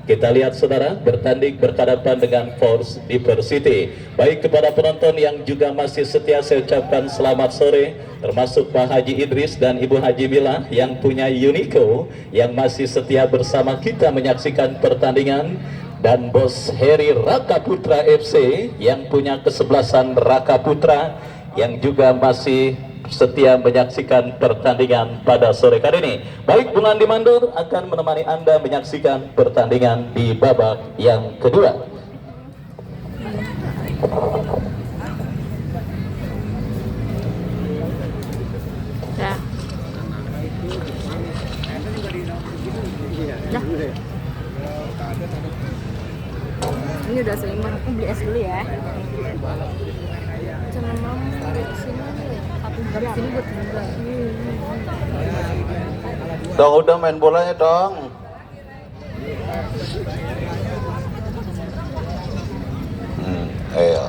Kita lihat saudara bertanding berhadapan dengan Force Diversity. Baik kepada penonton yang juga masih setia saya ucapkan selamat sore, termasuk Pak Haji Idris dan Ibu Haji Mila yang punya Unico yang masih setia bersama kita menyaksikan pertandingan, dan Bos Heri Raka Putra FC yang punya kesebelasan Raka Putra yang juga masih setia menyaksikan pertandingan pada sore kali ini. Baik, Bung Andi Mandur akan menemani Anda menyaksikan pertandingan di babak yang kedua. Ya. Ini udah seimbang, aku beli es dulu ya. Jangan mau dari sini. Dari sini buat juga. Dong, udah main bolanya dong. Iya.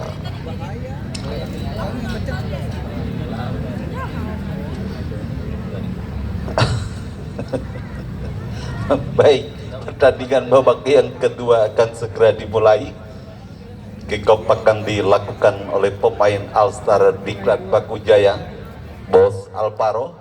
Baik, pertandingan babak yang kedua akan segera dimulai. Kick-off akan dilakukan oleh pemain All-Star Diklat Bakujaya, Bos Alvaro.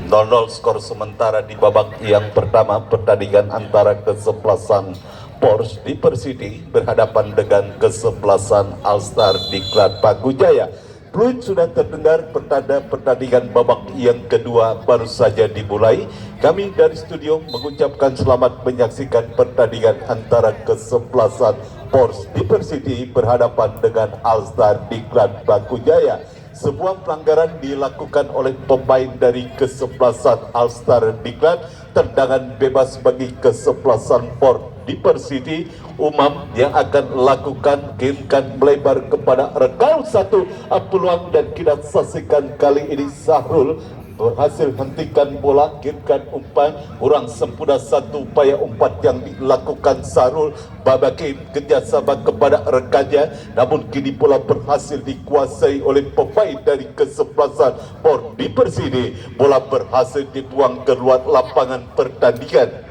0-0 skor sementara di babak yang pertama pertandingan antara kesebelasan Force Diversity berhadapan dengan kesebelasan All-Star Diklat Bakujaya. Fluid sudah terdengar pertanda pertandingan babak yang kedua baru saja dimulai. Kami dari studio mengucapkan selamat menyaksikan pertandingan antara kesebelasan Force Diversity berhadapan dengan All-Star Diklat Bakujaya. Sebuah pelanggaran dilakukan oleh pemain dari kesebelasan All-Star Diklat. Tendangan bebas bagi kesebelasan Force Diversity. Umam yang akan lakukan kirimkan melebar kepada rekan satu peluang, dan kita saksikan kali ini Sahrul berhasil hentikan bola, kirimkan umpan kurang sempurna satu upaya umpan yang dilakukan Sahrul Babaki kerjasama kepada rekannya, namun kini bola berhasil dikuasai oleh pemain dari kesebelasan Force Diversity. Bola berhasil dibuang keluar lapangan pertandingan.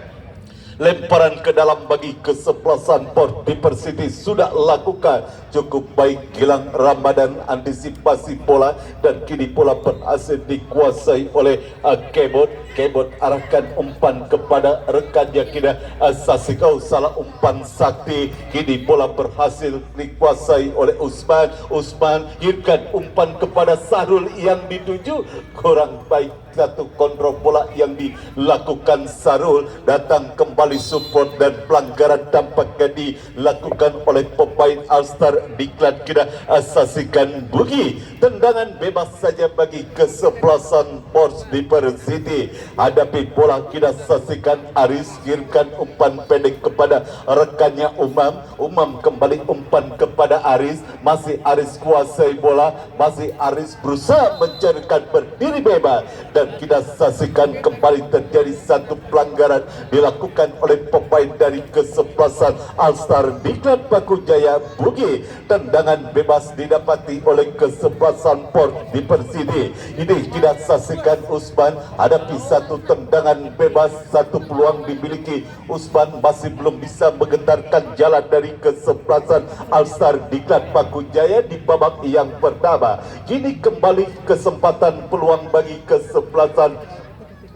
Lemparan ke dalam bagi kesebelasan Force Diversity sudah lakukan cukup baik. Gilang Ramadan antisipasi bola dan kini bola berhasil dikuasai oleh Kebot. Kebot arahkan umpan kepada rekannya, kini Sasikau salah umpan sakti. Kini bola berhasil dikuasai oleh Usman. Usman kirimkan umpan kepada Sahrul yang dituju kurang baik. Satu kontrol bola yang dilakukan Sahrul, datang kembali support dan pelanggaran tampaknya dilakukan oleh pemain All-Star Diklat. Kita saksikan Bugi, tendangan bebas saja bagi kesebelasan Force Diversity. Hadapi bola kita saksikan Aris kirimkan umpan pendek kepada rekannya Umam. Umam kembali umpan kepada Aris, masih Aris kuasai bola, masih Aris berusaha mencarikan berdiri bebas. Dan kita saksikan kembali terjadi satu pelanggaran dilakukan oleh pemain dari kesebelasan All-Star Diklat Bakujaya. Bugi, tendangan bebas didapati oleh kesebelasan Force Diversity. Ini kita saksikan Usman hadapi satu tendangan bebas, satu peluang dimiliki Usman, masih belum bisa menggentarkan jalan dari kesebelasan All-Star Diklat Bakujaya di babak yang pertama. Kini kembali kesempatan peluang bagi kesebelasan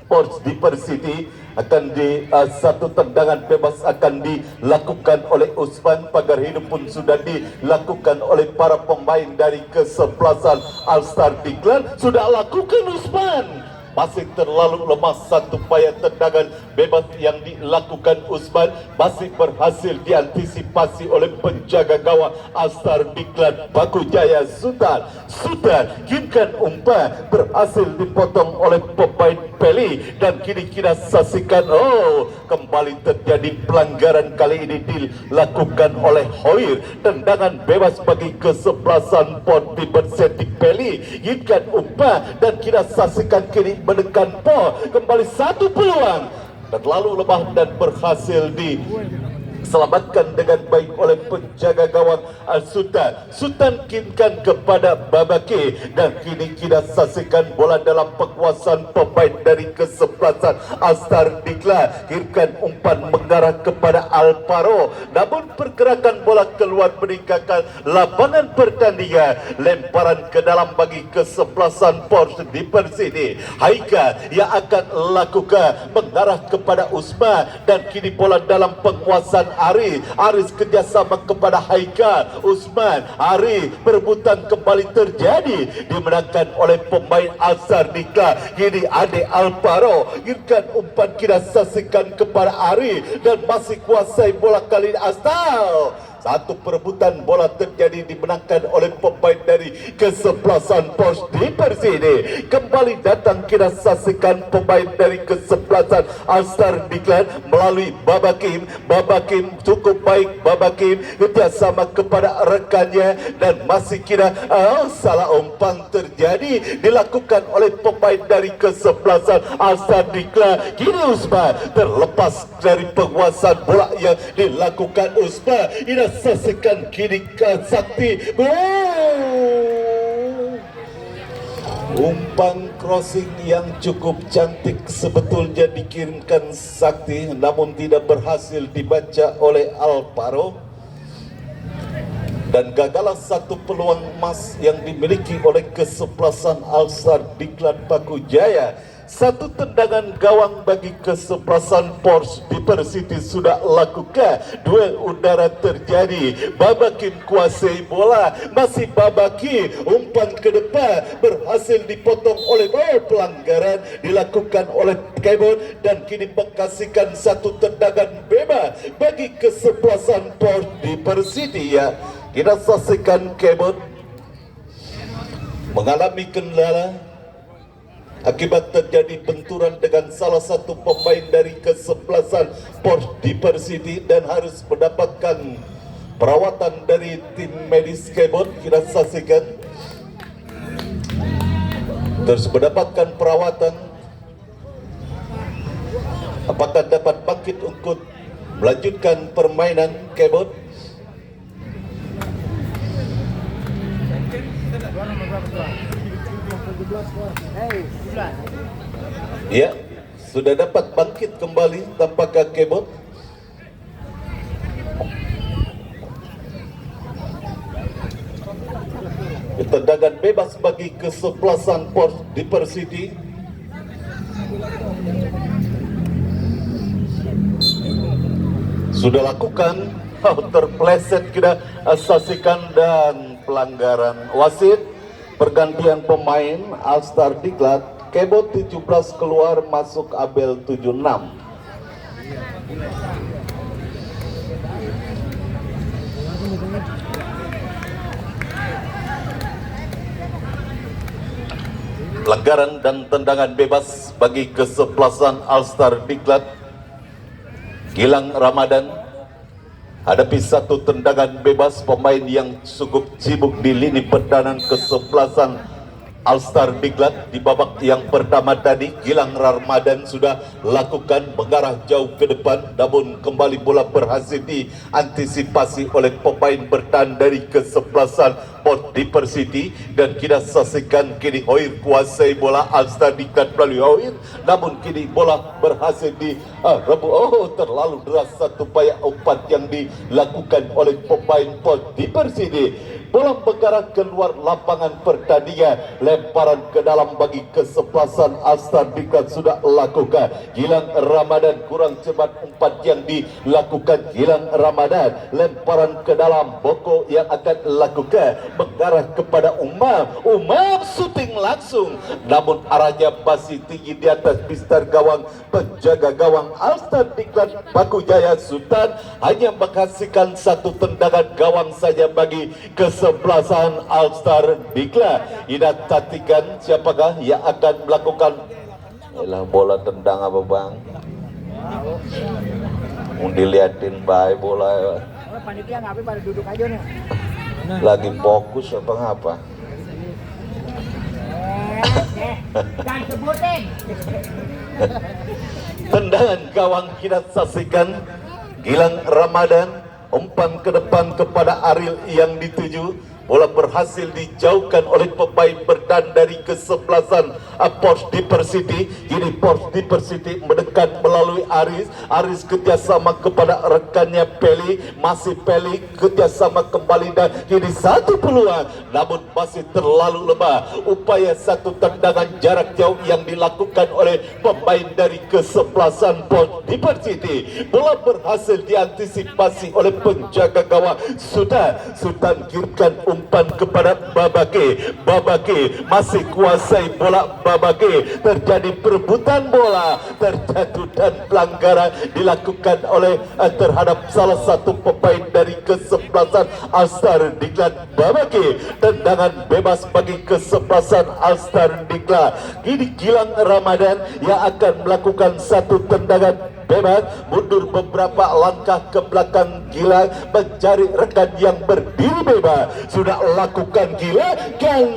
Force Diversity. Akan di satu tendangan bebas akan dilakukan oleh Usman. Pagar hidup pun sudah dilakukan oleh para pemain dari kesebelasan All-Star Diklat. Sudah lakukan Usman, masih terlalu lemah satu upaya tendangan bebas yang dilakukan Usman, masih berhasil diantisipasi oleh penjaga gawang All-Star Diklat Bakujaya Sultan. Kirimkan umpan berhasil dipotong oleh pemain Peli, dan kini kita saksikan kembali terjadi pelanggaran, kali ini dilakukan oleh Hoir. Tendangan bebas bagi kesebelasan Force Diversity. Peli kirimkan umpan dan kita saksikan kini menekan kembali satu peluang, terlalu lemah dan berhasil diselamatkan dengan baik oleh penjaga gawang Sultan kinkan kepada Babake, dan kini kita saksikan bola dalam penguasaan pemain dari kesebelasan Alstar Diklat. Kirimkan umpan mengarah kepada Alvaro, namun pergerakan bola keluar meninggalkan lapangan pertandingan. Lemparan ke dalam bagi kesebelasan Porsche di Persini. Haika yang akan lakukan mengarah kepada Usman, dan kini bola dalam penguasaan Aris kerjasama kepada Haika, Usman, Ari, perebutan kembali terjadi, dimenangkan oleh pemain Alstar Diklat. Kini Ade Alvaro kirimkan umpan, kita saksikan kepada Ari, dan masih kuasai bola kali ini Alstar. Satu perebutan bola terjadi, dimenangkan oleh pemain dari kesebelasan Porsche di Persini. Kembali datang kita saksikan pemain dari kesebelasan Alstar Diklat melalui Babakim. Babakim cukup baik, Babakim kerjasama kepada rekannya, dan masih kira salah umpan terjadi, dilakukan oleh pemain dari kesebelasan Alstar Diklat. Kini Usman terlepas dari penguasaan bola yang dilakukan Usman. Ini saksikan kini ke Sakti. Umpan crossing yang cukup cantik sebetulnya dikirimkan Sakti, namun tidak berhasil dibaca oleh Alvaro, dan gagalah satu peluang emas yang dimiliki oleh kesebelasan Alstar Diklat Paku Jaya. Satu tendangan gawang bagi kesebelasan Porsche di Persiti sudah lakukan. Duel udara terjadi. Babakim kuasai bola, masih Babaki, umpan ke depan berhasil dipotong oleh pelanggaran dilakukan oleh Kebon, dan kini mengkasihkan satu tendangan bebas bagi kesebelasan Porsche di Persiti. Ya, kita saksikan Kebon mengalami kendala akibat terjadi benturan dengan salah satu pemain dari kesebelasan Porsche di Persiti, dan harus mendapatkan perawatan dari tim medis Kebon. Kita saksikan terus mendapatkan perawatan. Apakah dapat bangkit untuk melanjutkan permainan Kebon? Ya, sudah dapat bangkit kembali tampaknya Kebon. Tendangan bebas bagi kesebelasan Porsche di Persiti. Sudah lakukan, terpleset kita saksikan, dan pelanggaran wasit. Pergantian pemain Alstar Diklat, Kebon 17 keluar, masuk Abel 76. Pelanggaran dan tendangan bebas bagi kesebelasan Alstar Diklat. Gilang Ramadan hadapi satu tendangan bebas pemain yang cukup sibuk di lini pertahanan kesebelasan Alstar Diklat. Di babak yang pertama tadi, Gilang Ramadan sudah lakukan mengarah jauh ke depan, namun kembali bola berhasil diantisipasi oleh pemain bertahan dari kesebelasan Porsche di Persiti, dan kita saksikan kini Hoir kuasai bola Alstar Diklat melalui Hoir, namun kini bola berhasil direbut. Terlalu deras satu upaya umpan yang dilakukan oleh pemain Porsche di Persiti. Bola mengarah keluar lapangan pertandingan, lemparan ke dalam bagi kesebelasan Alstar Diklat sudah lakukan. Gilang Ramadan kurang cepat umpan yang dilakukan Gilang Ramadan, lemparan ke dalam Boko yang akan lakukan mengarah kepada Umam syuting langsung, namun arahnya masih tinggi di atas pistar gawang penjaga gawang Alstar Diklat Paku Jaya. Sultan hanya menghasilkan satu tendangan gawang saja bagi kesebelasan Alstar Diklat. Kita tatikan siapakah yang akan melakukan bola tendang apa bang? Mau diliatin baik bola. Panitia ngapain pada duduk aja nih? Lagi fokus apa ngapa? Jangan sebutin. Tendangan gawang kita saksikan Gilang Ramadan, umpan ke depan kepada Ariel yang dituju. Bola berhasil dijauhkan oleh pemain bertahan dari kesebelasan Pors Diversity. Kini Pors Diversity mendekat melalui Aris. Aris kerjasama kepada rekannya Peli. Masih Peli kerjasama kembali dan kini satu peluang, namun masih terlalu lemah. Upaya satu tendangan jarak jauh yang dilakukan oleh pemain dari kesebelasan Pors Diversity. Bola berhasil diantisipasi oleh penjaga gawang Sultan giringkan umpan kepada Babake. Babake masih kuasai bola. Babake, terjadi perebutan bola, terjatuh dan pelanggaran dilakukan oleh terhadap salah satu pemain dari kesebelasan Alstar Diklat. Babake, tendangan bebas bagi kesebelasan Alstar Diklat. Kini Gilang Ramadan yang akan melakukan satu tendangan bebas, mundur beberapa langkah ke belakang Gilang mencari rekan yang berdiri bebas. Sudah lakukan Gilang kan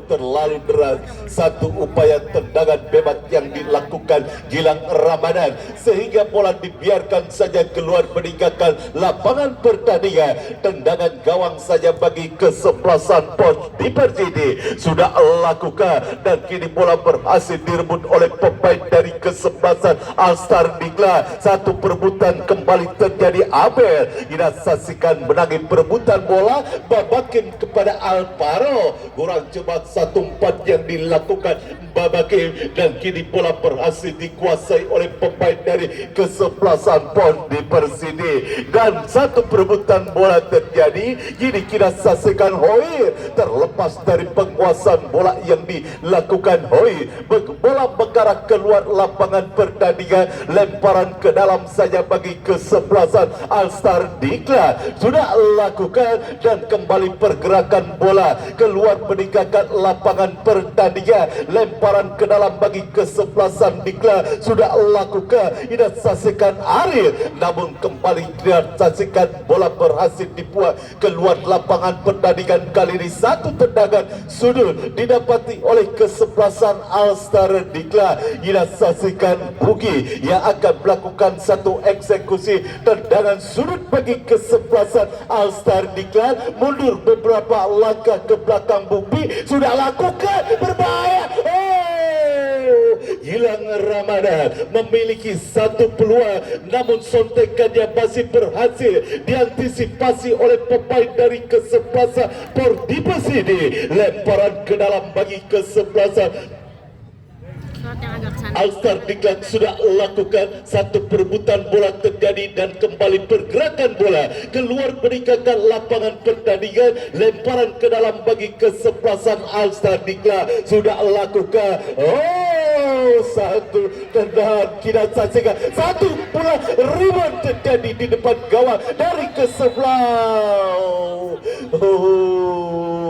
terlalu deras. Satu upaya tendangan bebas yang dilakukan Gilang Ramadan sehingga bola dibiarkan saja keluar meninggalkan lapangan pertandingan. Tendangan gawang saja bagi kesebelasan Pors Diversity sudah lakukan dan kini bola berhasil direbut oleh pemain dari kesebelasan Alstar Diklat. Satu perebutan kembali terjadi. Abel kita saksikan menangis perebutan bola. Babakin kepada Alvaro, kurang cepat satu umpan yang dilakukan Babake dan kini bola berhasil dikuasai oleh pemain dari kesebelasan Pors Diversity dan satu perebutan bola terjadi. Kini kita saksikan Hoir terlepas dari penguasaan bola yang dilakukan Hoir. Bola mengarah keluar lapangan pertandingan, lemparan ke dalam saja bagi kesebelasan Alstar Diklat sudah lakukan dan kembali pergerakan bola keluar meninggalkan lapangan pertandingan. Lemparan ke dalam bagi kesebelasan Diklat sudah lakukan. Tidak saksikan Arif, namun kembali tidak saksikan bola berhasil dibuat keluar lapangan pertandingan. Kali ini satu tendangan sudut didapati oleh kesebelasan Alstar Diklat. Tidak saksikan Bugi yang akan melakukan satu eksekusi tendangan sudut bagi kesebelasan Alstar Diklat. Mundur beberapa langkah ke belakang. Bugi sudah lakukan berbahaya. Gilang Ramadan memiliki satu peluang, namun sontekannya masih berhasil diantisipasi oleh pemain dari kesebelasan Pors Diversity. Lemparan ke dalam bagi kesebelasan Alstar Diklat sudah lakukan satu perebutan bola terjadi dan kembali pergerakan bola keluar meninggalkan lapangan pertandingan. Lemparan ke dalam bagi kesebelasan Alstar Diklat sudah lakukan. Satu tendangan kita saksikan satu bola rebound terjadi di depan gawang dari kesebelah.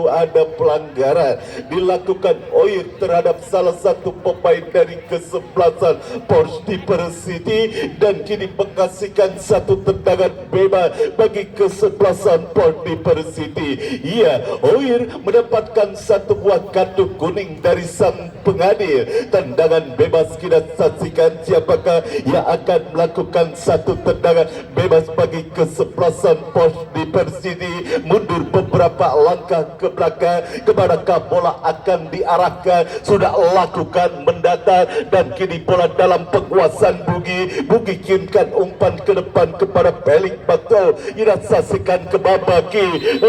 Ada pelanggaran dilakukan Oir terhadap salah satu pemain dari kesebelasan Pors Diversity dan kini menghasilkan satu tendangan bebas bagi kesebelasan Pors Diversity. Iya, Oir mendapatkan satu buah kartu kuning dari sang pengadil. Tendangan bebas kita saksikan siapakah yang akan melakukan satu tendangan bebas bagi kesebelasan Pors Diversity. Mundur beberapa langkah ke belakang, kemanakah bola akan diarahkan? Sudah lakukan mendatar dan kini bola dalam penguasaan Bugi. Bugi kirimkan umpan ke depan kepada Pelik Bakto. Ira saksikan ke Babaki.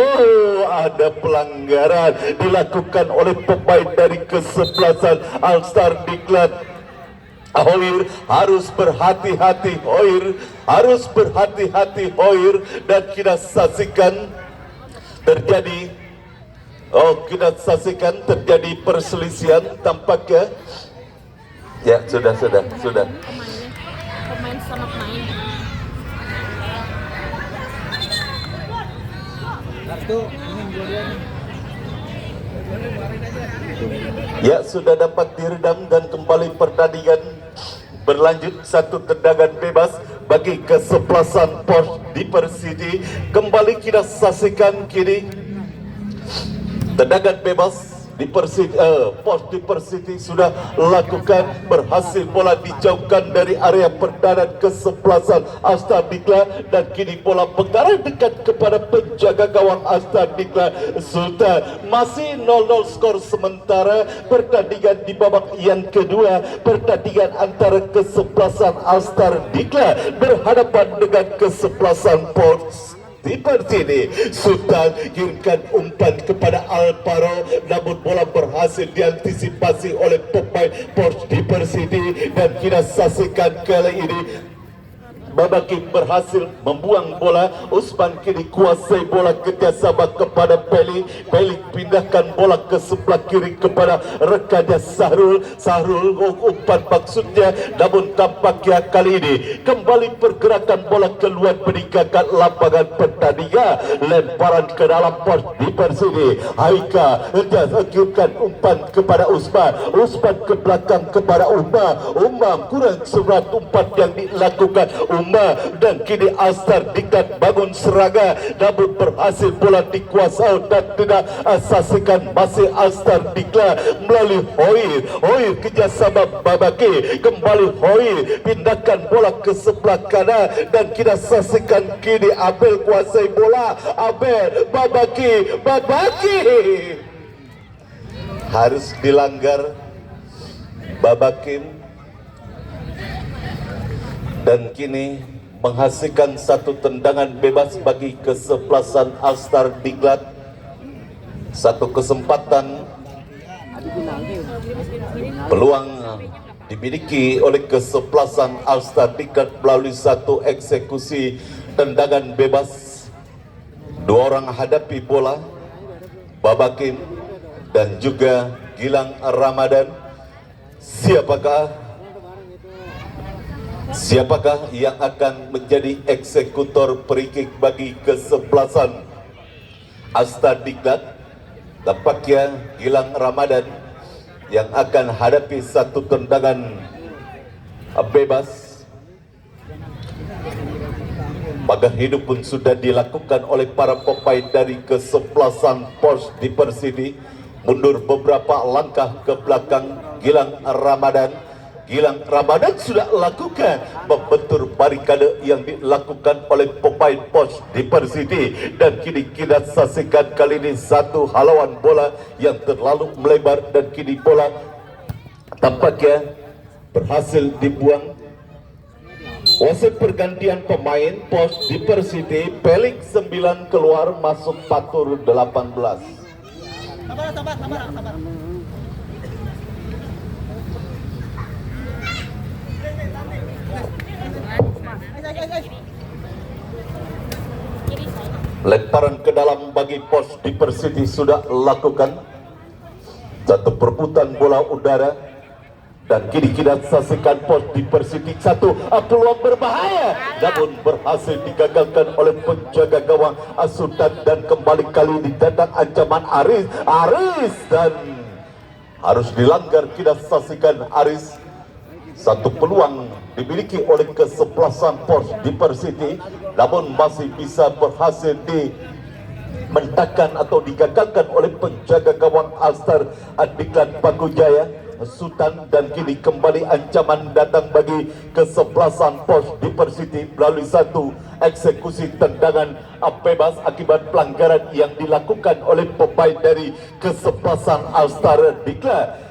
Ada pelanggaran dilakukan oleh pemain dari kesebelasan Alstar Diklat. Hoir harus berhati-hati. Hoir harus berhati-hati. Hoir dan kita saksikan terjadi kita saksikan terjadi perselisihan tampaknya. Ya, sudah. Pemain sangat main. Ya, sudah dapat diredam dan kembali pertandingan berlanjut. Satu tendangan bebas bagi kesebelasan Pors Diversity. Kembali kita saksikan kini tendangan bebas di Persiti sudah lakukan, berhasil bola dijauhkan dari area pertahanan kesebelasan Astar Diklat, dan kini bola mengarah dekat kepada penjaga gawang Astar Diklat Sultan. Masih 0-0 skor sementara pertandingan di babak yang kedua, pertandingan antara kesebelasan Astar Diklat berhadapan dengan kesebelasan Pors di Persiti. Sultan kirimkan umpan kepada Alvaro, namun bola berhasil diantisipasi oleh pemain Pors di Persiti, dan kita saksikan kali ini Babakim berhasil membuang bola. Usman kini kuasai bola, kerjasama kepada Peli. Peli pindahkan bola ke sebelah kiri kepada rekannya Sahrul. Sahrul umpan maksudnya, namun tampaknya kali ini kembali pergerakan bola keluar meninggalkan lapangan pertandingan. Lemparan ke dalam pos di Persiti. Haika kirimkan umpan kepada Usman. Usman ke belakang kepada Umar kurang serat umpan yang dilakukan dan kini Astar Diklat bangun serangan, namun berhasil bola dikuasai dan tidak saksikan masih Astar Diklat melalui Hoir kerjasama Babaki, kembali Hoir pindahkan bola ke sebelah kanan, dan kita saksikan kini Abel kuasai bola. Abel Babaki harus dilanggar Babakim, dan kini menghasilkan satu tendangan bebas bagi kesebelasan Astar Diklat. Satu kesempatan peluang dimiliki oleh kesebelasan Astar Diklat melalui satu eksekusi tendangan bebas. Dua orang hadapi bola, Babakim dan juga Gilang Ramadan. Siapakah yang akan menjadi eksekutor free kick bagi kesebelasan Astar Diklat? Tampaknya Gilang Ramadan yang akan hadapi satu tendangan bebas. Pagar hidup pun sudah dilakukan oleh para pemain dari kesebelasan Pors di Persiti. Mundur beberapa langkah ke belakang Gilang Ramadan sudah lakukan membentur barikade yang dilakukan oleh pemain Pors di Persiti, dan kini kita saksikan kali ini satu halauan bola yang terlalu melebar, dan kini bola tampaknya berhasil dibuang. Wasit pergantian pemain Pors di Persiti, Pelik 9 keluar, masuk Fatur 18. Sabar. Lemparan ke dalam bagi Pors di Persiti sudah lakukan. Satu perebutan bola udara, dan kini kita saksikan Pors di Persiti satu peluang berbahaya, namun berhasil digagalkan oleh penjaga gawang Sultan, dan kembali kali ditendang ancaman Aris dan harus dilanggar. Kita saksikan Aris. Satu peluang dimiliki oleh kesebelasan Pors di Persiti, namun masih bisa berhasil dimentakkan atau digagalkan oleh penjaga gawang Astar Diklat Pakujaya Sultan, dan kini kembali ancaman datang bagi kesebelasan Pors di Persiti melalui satu eksekusi tendangan bebas akibat pelanggaran yang dilakukan oleh pemain dari kesebelasan Astar Diklat.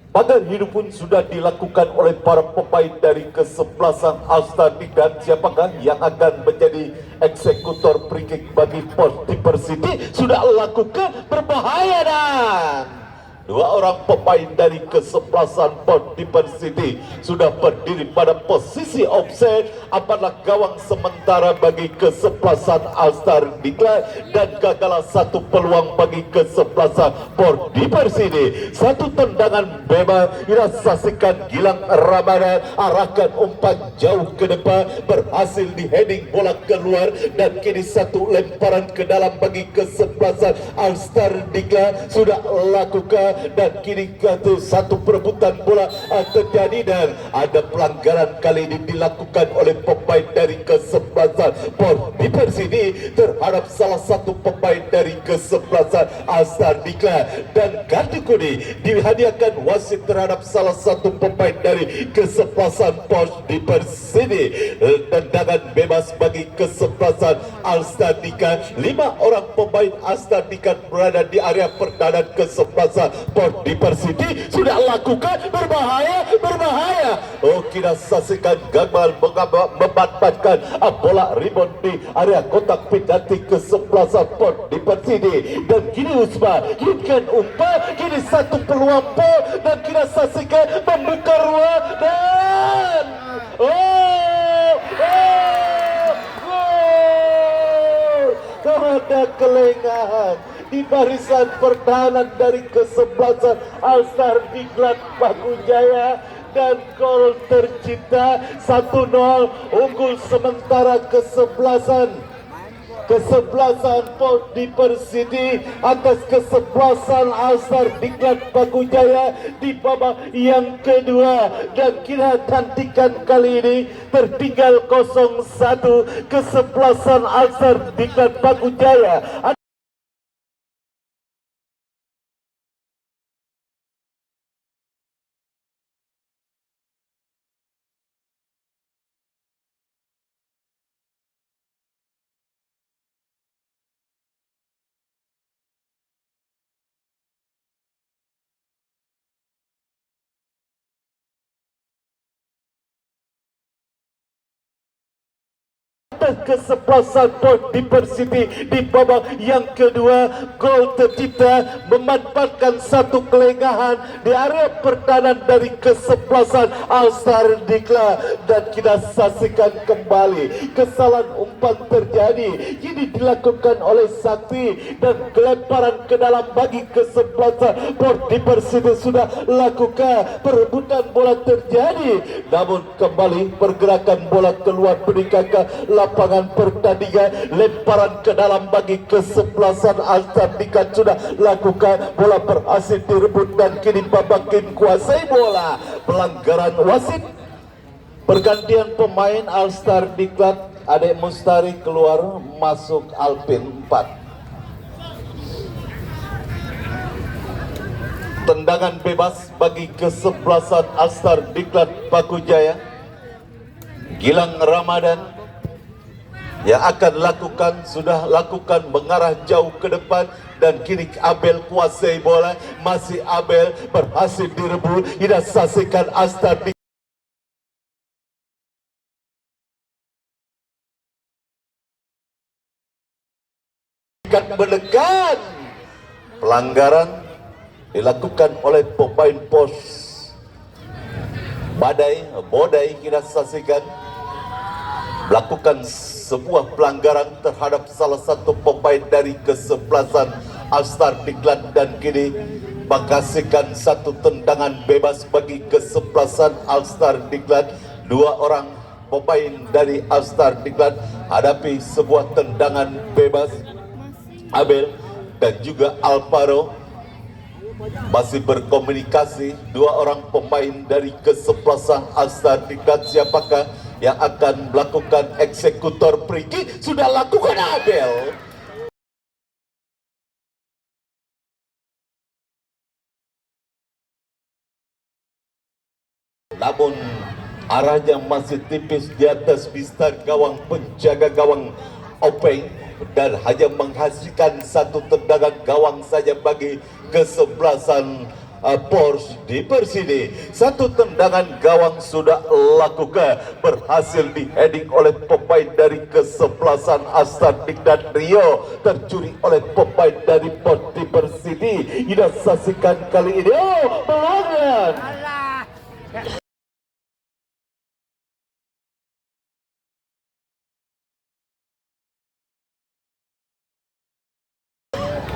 Pagar hidup pun sudah dilakukan oleh para pemain dari kesebelasan Astar Diklat. Siapakah yang akan menjadi eksekutor free kick bagi Pors di Persiti? Sudah lakukan, berbahaya, dan dua orang pemain dari kesebelasan Pors di Persiti sudah berdiri pada posisi offside. Apalah gawang sementara bagi kesebelasan Astar Diklat, dan gagalah satu peluang bagi kesebelasan Pors di Persiti. Satu tendangan bebas, kita saksikan Gilang Ramadan arahkan umpan jauh ke depan, berhasil di heading bola keluar, dan kini satu lemparan ke dalam bagi kesebelasan Astar Diklat sudah lakukan, dan kini satu perebutan bola terjadi, dan ada pelanggaran kali ini dilakukan oleh pemain dari kesebelasan kesebelasan Port Diversity terhadap salah satu pemain dari kesebelasan Alstar Diklat, dan kartu kuning dihadiahkan wasit terhadap salah satu pemain dari kesebelasan Port Diversity. Tendangan bebas bagi kesebelasan Alstar Diklat. 5 orang pemain Alstar Diklat berada di area pertahanan kesebelasan Port Diversity sudah lakukan berbahaya. Oh, kita saksikan gagal memanfaatkan bola rebound di area kotak penalti kesebelasan Port Diversity, dan kini Usman kirimkan umpan, kini satu peluang pun, dan kita saksikan membuka ruang dan gol ada kelengahan di barisan pertahanan dari kesebelasan Alstar Diklat Pakujaya, dan gol tercipta 1-0 unggul sementara kesebelasan Port Diversity atas kesebelasan Alstar Diklat Pakujaya di babak yang kedua, dan kita nantikan kali ini tertinggal 0-1 kesebelasan Alstar Diklat Pakujaya. Kesebelasan Port Diversity di babak yang kedua, gol tercipta memanfaatkan satu kelengahan di area pertahanan dari kesebelasan Alstar Diklat, dan kita saksikan kembali kesalahan umpan terjadi kini dilakukan oleh Sakti, dan kelemparan ke dalam bagi kesebelasan Port Diversity sudah lakukan, perebutan bola terjadi, namun kembali pergerakan bola keluar meninggalkan lapangan pertandingan, lemparan ke dalam bagi kesebelasan Alstar Diklat sudah lakukan, bola berhasil direbut dan kini Babakin kuasai bola. Pelanggaran wasit, pergantian pemain Alstar Diklat, Adek Mustari keluar, masuk Alpin 4. Tendangan bebas bagi kesebelasan Alstar Diklat Pakujaya. Gilang Ramadan yang akan sudah lakukan mengarah jauh ke depan, dan kini Abel kuasai bola, masih Abel berhasil direbut. Kita saksikan Alstar Diklat menekan. Pelanggaran dilakukan oleh pemain pos Bodai. Kita saksikan melakukan sebuah pelanggaran terhadap salah satu pemain dari kesebelasan Alstar Diklat, dan kini menghasilkan satu tendangan bebas bagi kesebelasan Alstar Diklat. 2 orang pemain dari Alstar Diklat hadapi sebuah tendangan bebas. Abel dan juga Alvaro masih berkomunikasi. 2 orang pemain dari kesebelasan Alstar Diklat, siapakah yang akan melakukan eksekutor free kick? Sudah lakukan Abel. Namun arahnya masih tipis di atas bista gawang penjaga gawang Openg, dan hanya menghasilkan satu tendangan gawang saja bagi kesebelasan Port Diversity. Satu tendangan gawang sudah lakukan, berhasil di-heading oleh pemain dari kesebelasan Alstar Diklat Rio, tercuri oleh pemain dari Port Diversity. Kita saksikan kali ini, pelanggaran.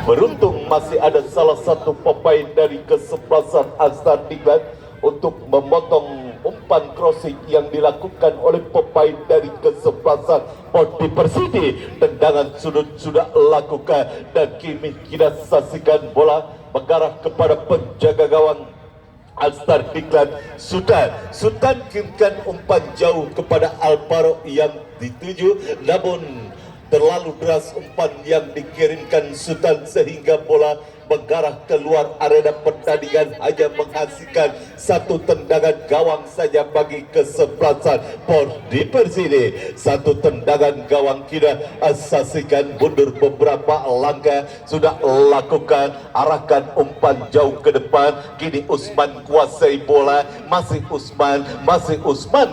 Beruntung masih ada salah satu pemain dari kesebelasan Alstar Diklat untuk memotong umpan crossing yang dilakukan oleh pemain dari kesebelasan Port Diversity. Tendangan sudut sudah lakukan, dan kini kita saksikan bola mengarah kepada penjaga gawang Alstar Diklat Sultan kirimkan umpan jauh kepada Alvaro yang dituju, namun terlalu deras umpan yang dikirimkan Sultan sehingga bola mengarah keluar arena pertandingan, hanya menghasilkan satu tendangan gawang saja bagi kesebelasan Pors di Persidi. Satu tendangan gawang kita saksikan mundur beberapa langkah, sudah lakukan arahkan umpan jauh ke depan. Kini Usman kuasai bola, masih Usman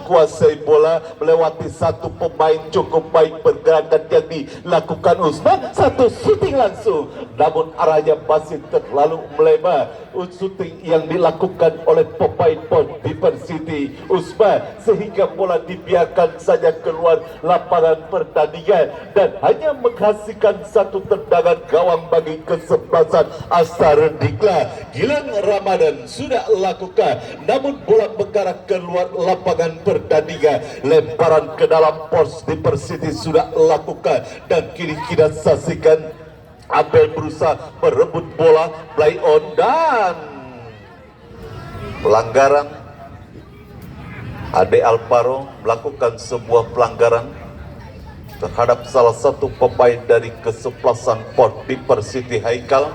kuasai bola, melewati satu pemain. Cukup baik pergerakan yang dilakukan Usman, satu shooting langsung, namun arahnya masih terlalu melebar. Shooting yang dilakukan oleh pemain Pors di Persidi Usman, sehingga bola dibiarkan saja keluar lapangan pertandingan dan hanya menghasilkan satu tendangan gawang bagi kesebelasan Alstar Diklat. Gilang Ramadan sudah lakukan, namun bola mengarah keluar lapangan pertandingan. Lemparan ke dalam Pors di Persidi sudah lakukan dan kini kita saksikan Abel berusaha merebut bola, play on, dan pelanggaran. Ade Alvaro melakukan sebuah pelanggaran terhadap salah satu pemain dari kesebelasan Pors di Persidi Haikal,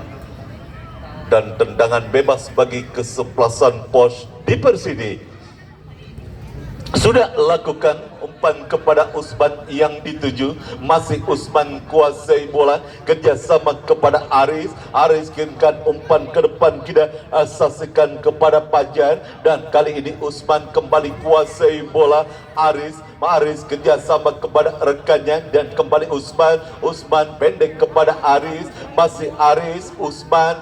dan tendangan bebas bagi kesebelasan Pors di Persidi. Sudah lakukan umpan kepada Usman yang dituju, masih Usman kuasai bola, kerjasama kepada Aris kirimkan umpan ke depan, kita saksikan kepada Pajar, dan kali ini Usman kembali kuasai bola. Aris kerjasama kepada rekannya dan kembali Usman pendek kepada Aris, masih Usman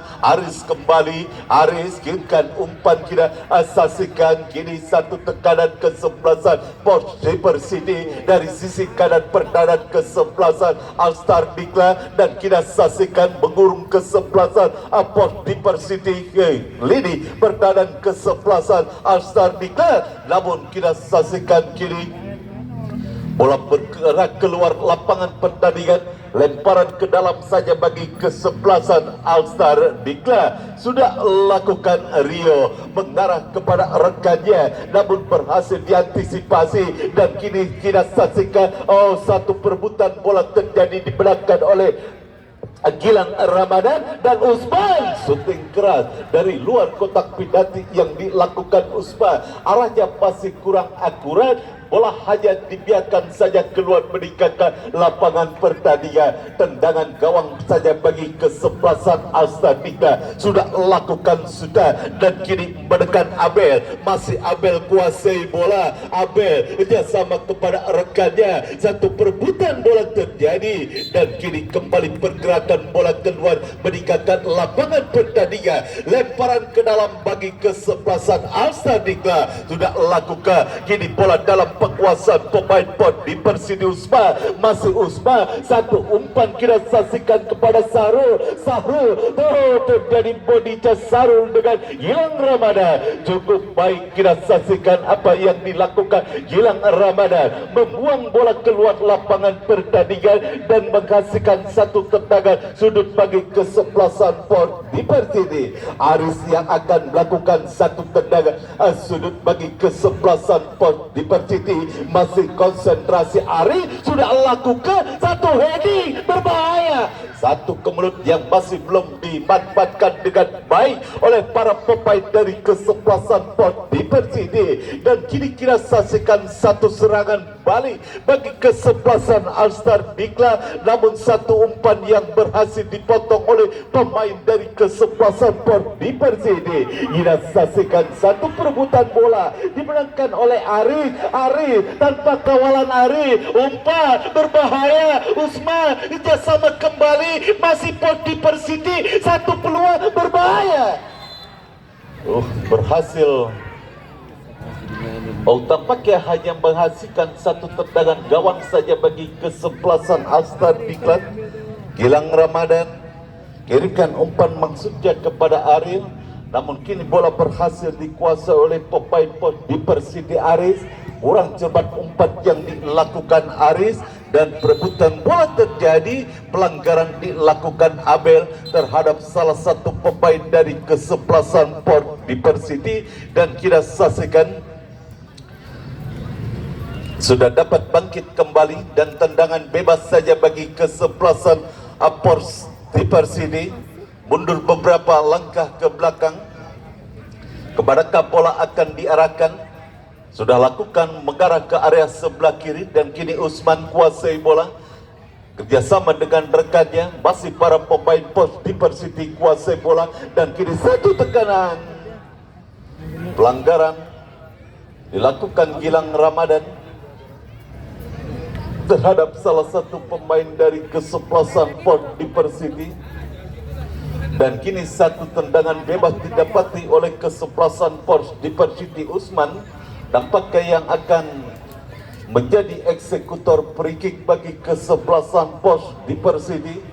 kembali, kirimkan umpan, kita saksikan kini satu tekanan kesebelasan Pors di Persidi dari sisi kanan pertahanan kesebelasan Alstar Diklat, dan kita saksikan mengurung kesebelasan Pors di Persidi lini pertahanan kesebelasan Alstar Diklat, namun kita saksikan kini bola bergerak keluar lapangan pertandingan. Lemparan ke dalam saja bagi kesebelasan Alstar Diklat. Sudah lakukan Rio mengarah kepada rekannya, namun berhasil diantisipasi, dan kini kita saksikan satu perebutan bola terjadi dimenangkan oleh Gilang Ramadan dan Usman. Shooting keras dari luar kotak penalti yang dilakukan Usman, arahnya masih kurang akurat. Bola hanya dibiarkan saja keluar meninggalkan lapangan pertandingan. Tendangan gawang saja bagi kesebelasan Alstar Diklat. Sudah lakukan dan kini menekan Abel. Masih Abel kuasai bola. Abel kerjasama kepada rekannya. Satu perebutan bola terjadi dan kini kembali pergerakan bola keluar meninggalkan lapangan pertandingan. Lemparan ke dalam bagi kesebelasan Alstar Diklat. Sudah lakukan, kini bola dalam penguasaan pemain Pors di Persidi Usman. Masih Usman, satu umpan kita saksikan kepada Sarul. Terjadi body Sarul dengan Gilang Ramadan. Cukup baik kita saksikan apa yang dilakukan Gilang Ramadan, membuang bola keluar lapangan pertandingan dan menghasilkan satu tendangan sudut bagi kesebelasan Pors di Persidi. Aris yang akan melakukan satu tendangan sudut bagi kesebelasan Pors di Persidi. Masih konsentrasi. Ari sudah lakukan satu heading berbahaya, satu ke mulut yang masih belum dimanfaatkan dengan baik oleh para pemain dari kesebelasan Pors di Persidi, dan kini kita saksikan satu serangan balik bagi kesebelasan Alstar Diklat, namun satu umpan yang berhasil dipotong oleh pemain dari kesebelasan Pors di Persidi. Kita saksikan satu perebutan bola dimenangkan oleh Ari tanpa kawalan. Umpan berbahaya. Usman kerjasama kembali, masih Pors di Persidi, satu peluang berbahaya. Berhasil. Tampaknya hanya menghasilkan satu tendangan gawang saja bagi kesebelasan Alstar Diklat. Gilang Ramadan kirimkan umpan maksudnya kepada Ariel, namun kini bola berhasil dikuasai oleh pemain Pors di Persidi. Kurang cepat umpan yang dilakukan Aris, dan perebutan bola terjadi. Pelanggaran dilakukan Abel terhadap salah satu pemain dari kesebelasan Port Diversity, dan kita saksikan sudah dapat bangkit kembali dan tendangan bebas saja bagi kesebelasan Port Diversity. Mundur beberapa langkah ke belakang. Kemanakah bola akan diarahkan? Sudah lakukan mengarah ke area sebelah kiri, dan kini Usman kuasai bola kerjasama dengan rekannya. Masih para pemain Port Diversity kuasai bola, dan kini satu tekanan. Pelanggaran dilakukan Gilang Ramadan terhadap salah satu pemain dari kesebelasan Port Diversity, dan kini satu tendangan bebas didapati oleh kesebelasan Port Diversity. Usman nampaknya yang akan menjadi eksekutor free kick bagi kesebelasan Port Diversity.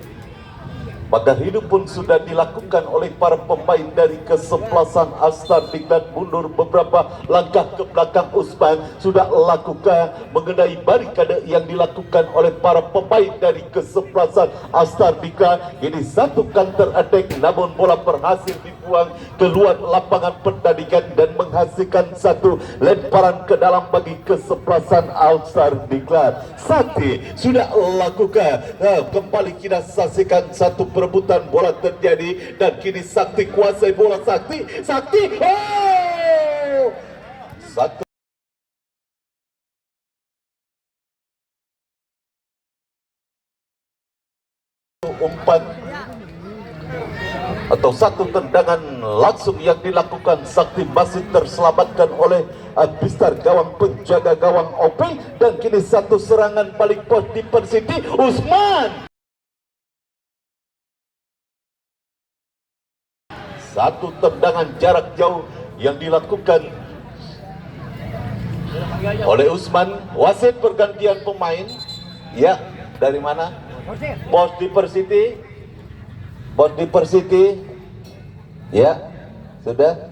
Maka hidup pun sudah dilakukan oleh para pemain dari kesebelasan Alstar Diklat. Mundur beberapa langkah ke belakang. Usman sudah lakukan mengenai barikade yang dilakukan oleh para pemain dari kesebelasan Alstar Diklat. Ini satu counter attack, namun bola berhasil dibuang keluar lapangan pertandingan dan menghasilkan satu lemparan ke dalam bagi kesebelasan Alstar Diklat. Sakti sudah lakukan, kembali kita saksikan satu perebutan bola terjadi, dan kini Sakti kuasai bola. Sakti, oh! Satu umpan atau satu tendangan langsung yang dilakukan Sakti masih terselamatkan oleh Bistar gawang penjaga gawang OP, dan kini satu serangan balik Port Diversity. Usman, satu tendangan jarak jauh yang dilakukan oleh Usman. Wasit pergantian pemain. Ya, dari mana? Port Diversity. Port Diversity. Ya, sudah.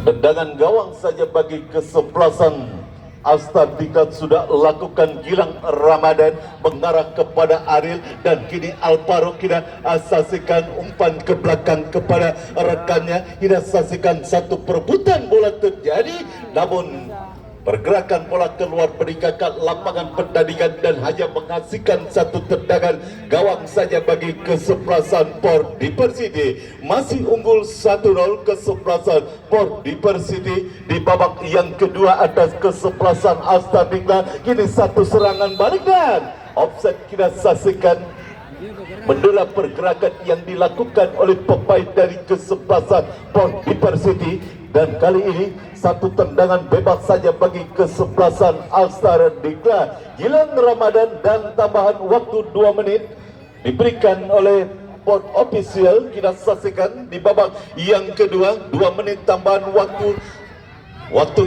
Tendangan gawang saja bagi kesebelasan Alstar Diklat sudah lakukan. Gilang Ramadan mengarah kepada Ariel, dan kini Alvaro kita saksikan umpan ke belakang kepada rekannya. Kita saksikan satu perebutan bola terjadi, namun pergerakan bola keluar meninggalkan lapangan pertandingan dan hanya menghasilkan satu tendangan gawang saja bagi kesebelasan Port Diversity. Masih unggul 1-0 kesebelasan Port Diversity di babak yang kedua atas kesebelasan Alstar Diklat. Kini satu serangan balik, dan offset kita saksikan mendelah pergerakan yang dilakukan oleh pemain dari kesebelasan Port Diversity, dan kali ini satu tendangan bebas saja bagi kesebelasan Alstar Diklat. Gilang Ramadan dan tambahan waktu 2 menit diberikan oleh Port Official. Kita saksikan di babak yang kedua 2 menit tambahan waktu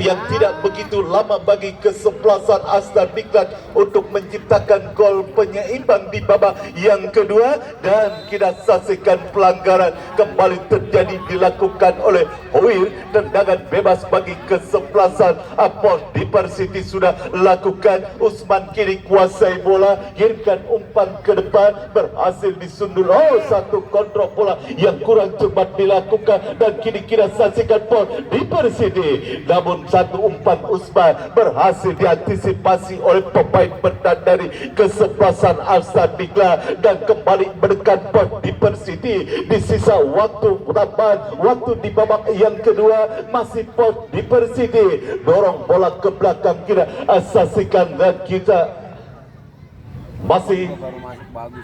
yang tidak begitu lama bagi kesebelasan Alstar Diklat untuk menciptakan gol penyeimbang di babak yang kedua, dan kita saksikan pelanggaran kembali terjadi dilakukan oleh Hoir. Tendangan bebas bagi kesebelasan Port Diversity sudah lakukan. Usman kini kuasai bola, kirimkan umpan ke depan, berhasil disundul. Oh, satu kontrol bola yang kurang cepat dilakukan, dan kini kita saksikan Port Diversity. Namun satu umpan Usman berhasil diantisipasi oleh pemain bertahan dari kesebelasan Alstar Diklat, dan kembali mendekat Port Diversity di sisa waktu tambahan waktu di babak yang kedua. Masih Port Diversity dorong bola ke belakang, kita saksikan, dan kita masih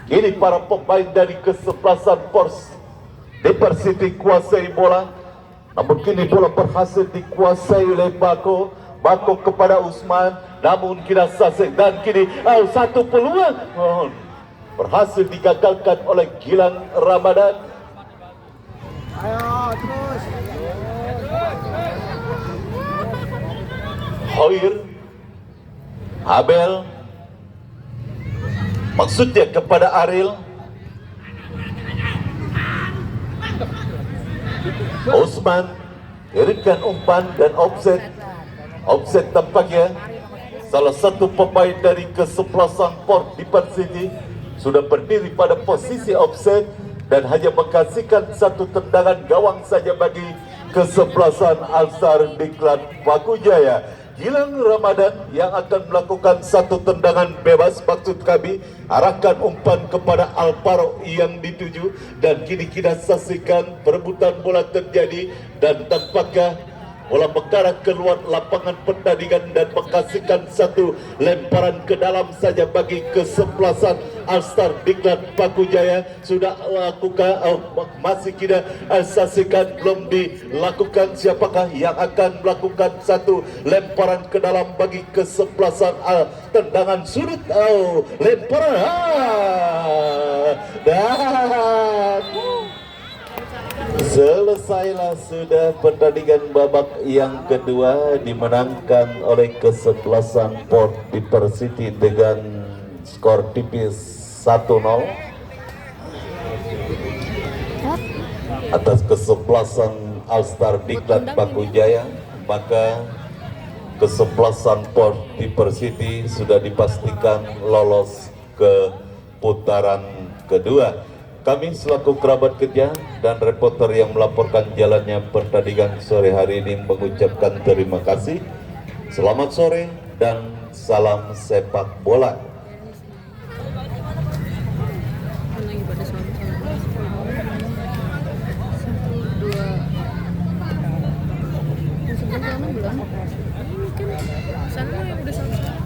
ini para pemain dari kesebelasan Port Diversity kuasai bola. Namun kini bola berhasil dikuasai oleh Bako kepada Usman, namun kita saksikan, dan kini satu peluang berhasil digagalkan oleh Gilang Ramadan. Ayo terus. Hoir, Abel, maksudnya kepada Ariel. Osman kirimkan umpan dan offset. Offset tampaknya salah satu pemain dari kesebelasan Port Diversity sudah berdiri pada posisi offset dan hanya mengkasihkan satu tendangan gawang saja bagi kesebelasan Alstar Diklat Pakujaya. Gilang Ramadan yang akan melakukan satu tendangan bebas, maksud kami arahkan umpan kepada Alvaro yang dituju, dan kini kita saksikan perebutan bola terjadi dan tampaknya bola mengarah keluar lapangan pertandingan dan menghasilkan satu lemparan ke dalam saja bagi kesebelasan Alstar Diklat Pakujaya. Sudah lakukan masih kita saksikan, belum dilakukan siapakah yang akan melakukan satu lemparan ke dalam bagi kesebelasan tendangan sudut lemparan dan selesailah sudah pertandingan babak yang kedua dimenangkan oleh kesebelasan Port Diversity dengan skor tipis 1-0 atas kesebelasan Alstar Diklat Pakujaya. Maka kesebelasan Port Diversity sudah dipastikan lolos ke putaran kedua. Kami selaku kerabat kerja dan reporter yang melaporkan jalannya pertandingan sore hari ini mengucapkan terima kasih. Selamat sore dan salam sepak bola. Lagi pada sama-sama. 1, 2. Yang sebelah sana belum. Ini kan sana yang udah sama-sama.